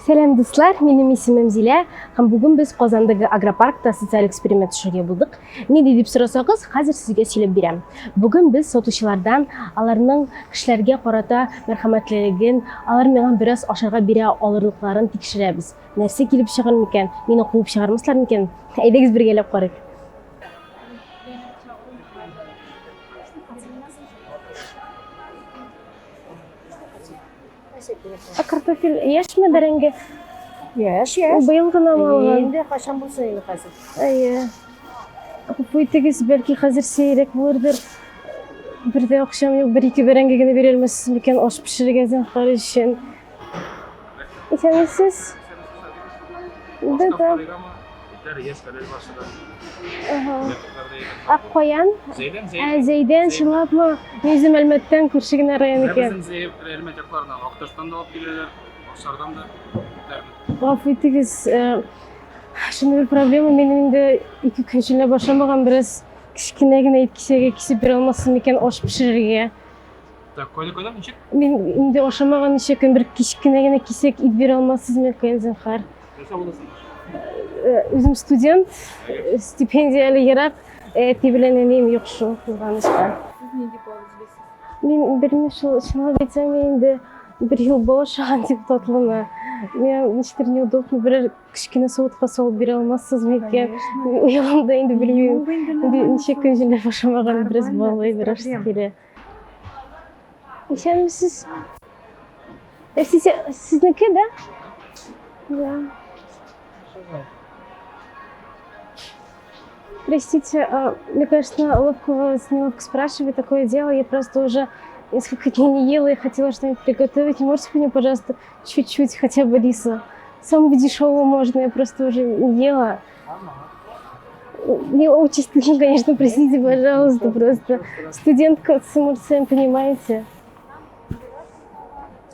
Сәлем дуслар, менің исемім Зилә, һәм бүген без Казандагы агропаркта социаль эксперимент төшерергә булдык. Ни дип сорасагыз, хәзер сезгә сөйләп бирәм. Бүген без сатучылардан аларның кешеләргә карата мәрхәмәтлелеген, алар миңа бераз ашарга бирә алырлыкларын тикшерәбез. Нәрсә килеп чыгар микән? Мине куып чыгармаслар микән? Әйдәгез бергәләп карыйк. Картофель яшьме бәрәңге? Яш. Быел гына алган. Инде качан булса инде хәзер. Әйе. Куйтыгыз, бәлки хәзер сейрәк булырдыр. Бердә акчам юк, бер-ике бәрәңге генә бирә алмассыз микән аш пешерергә зинһар өчен? Исәнмесез? Да. Аккоян? Зәйдән, чынлапмы? Үзем Әлмәттән, күрше генә район икән. Әлмәт якларынан Акташтан да алып киләләр, Аксардан да. Гафу итегез, шундый бер проблема, минем инде 2 көн эчендә башламаган, бераз кичкенә генә ит кисәгә кисеп бирә алмассыз микән аш пешерергә? Так, кайда ничек? Мин инде ашамаган ничә көн, бер кичкенә генә кисәк ит бирә алмассыз микән зинһар? Нәрсә буласың? Үзем студент, стипендияле ерак, белән әнием юк шул кылганышта. Сез ни дип алыгыз? Мин белмим шул, чынлап әйтсәм, инде 1 ел башлаган депутатлыгына. Мне ничтер неудобно, бер кичкенә советка салып бирә алмассыз микән? Уяламда инде белмим. Ничә көн җилдә башламаган, бераз балай, бераз килә. Исәнмесез? Сезнеке, да? Да. Простите, мне кажется, неловко спрашивать такое дело. Я просто уже несколько дней не ела и хотела что-нибудь приготовить. Не можете мне, пожалуйста, чуть-чуть, хотя бы риса? Самого дешевого можно, я просто уже не ела. Не очень стыдно, конечно, простите, пожалуйста, просто студентка с эмоциями, понимаете?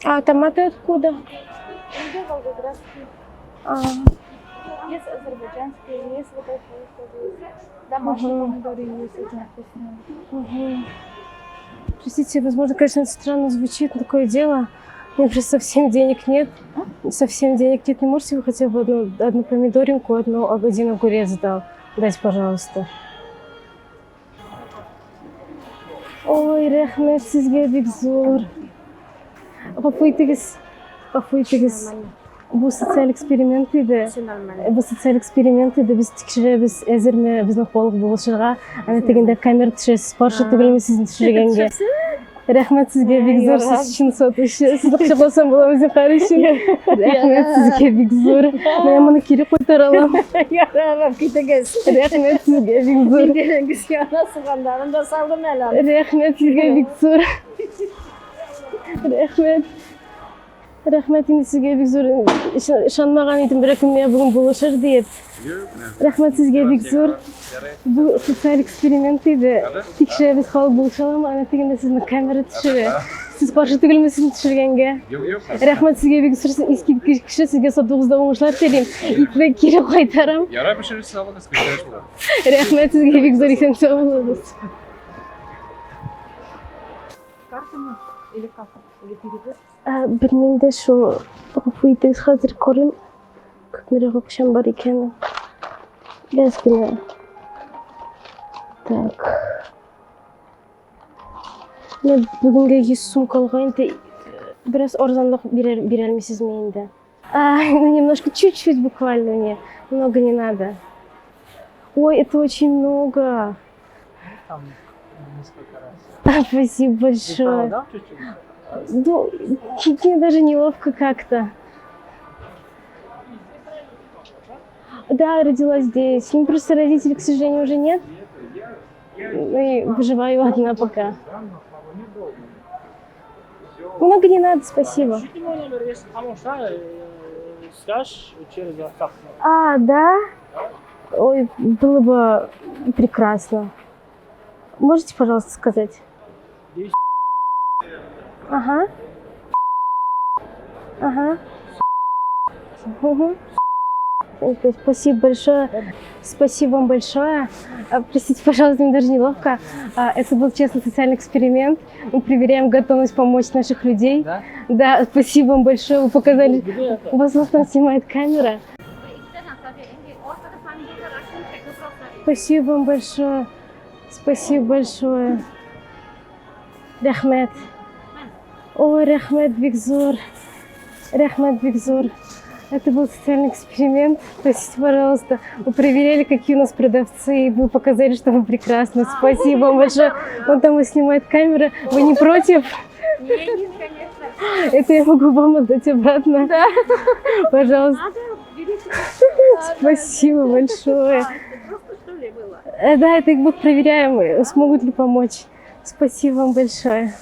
А томаты откуда? Есть азербайджанские, есть вот такие, домашние помидоры есть, очень вкусные. Простите, возможно, конечно, странно звучит, но такое дело. У меня просто совсем денег нет. Совсем денег нет. Не можете вы хотя бы одну помидоринку, один огурец дать, пожалуйста? Ой, рәхмәт сезгә бик зур. Гафу итегез. Бу социаль эксперимент иде. Без тикшерәбез, әзерме безнең халык булышырга. Аны тегендә камера төшәсез, каршы түгелме сезне төшергәнгә? Рәхмәт сезгә бик зур, сез өчен сатучы. Сезне кочакласам буламы зинһар өчен? Рәхмәт сезгә бик зур. Мен моны кире кайтара алам. Ярар, китегез. Рәхмәт сезгә бик зур. Дилеңиз яна сыгандарын да салдым әле. Рәхмәт сезгә бик зур. Рәхмәт инде сезгә бик зур. Ышанмаган идем, бер көн менә бүген булышыр дип. Рәхмәт сезгә бик зур. Бу социаль эксперимент иде. Тикшерәбез, халык булышалармы? Аны тегендә сезне камера төшерә. Сез каршы түгелме сезне төшергәнгә? Юк. Рәхмәт сезгә бик зур. Иске кеше, сезгә сатугызда уңышлар телим. Итне кире кайтарам. Ярай, пешериш салыгыз, күтәреш була. Рәхмәт сезгә бик зур, исән сау булыгыз. Картамы или как? Или перевод? Белмим дә шул. Гафу итегез, хәзер карыйм. Күпмерәк акчам бар икән. Без генә. Так. Мен бүгенгә 100 сум калган инде. Бераз арзанлык бирә алмыйсызмы инде? Немножко, чуть-чуть буквально мне. Много не надо. Ой, это очень много. Там несколько раз. Спасибо большое. Да, чуть-чуть? Ну, мне даже неловко как-то. Да, родилась здесь. Ну, просто родителей, к сожалению, уже нет. И выживаю одна пока. Много не надо, спасибо. Да? Ой, было бы прекрасно. Можете, пожалуйста, сказать? Ага. Угу. Спасибо большое. Спасибо вам большое. Простите, пожалуйста, мне даже неловко. Это был честный социальный эксперимент. Мы проверяем готовность помочь наших людей. Да? Да, спасибо вам большое. Вы показали. У вас там снимает камера. Спасибо вам большое. Спасибо большое. Рахмет. Ой, Рахмет Бигзор. Рахмет Бигзор. Это был социальный эксперимент. Простите, пожалуйста. Вы проверяли, какие у нас продавцы, и вы показали, что вы прекрасны. Спасибо вам большое. Вон там снимает камера. Вы не против? Нет, конечно. Это я могу вам отдать обратно. Да. Пожалуйста. Надо, берите. Спасибо большое. Это просто что ли было? Да, это мы проверяем, смогут ли помочь. Спасибо вам большое.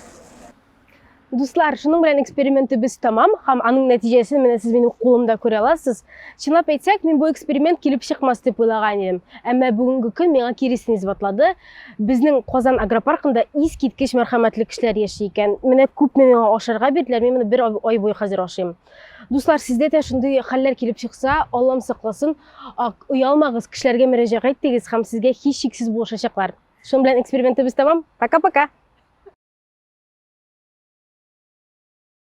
Дуслар, шуның белән экспериментыбыз тамам, һәм аның нәтиҗәсен менә сез минем кулымда күрә аласыз. Чынлап әйтсәк, мин бу эксперимент килеп чыкмас дип уйлаган идем. Әмма бүгенге көн миңа киресен исбатлады. Безнең Казан агропаркында искиткеч мәрхәмәтле кешеләр яши икән. Менә күпме миңа ашарга бирделәр, мин моны бер ай буе хәзер ашыйм. Дуслар, сездә дә шундый хәлләр килеп чыкса, Аллам сакласын, уялмагыз, кешеләргә мөрәҗәгать итегез һәм сезгә һич шиксез булышачаклар. Шуның белән экспериментыбыз тамам. Пока-пока.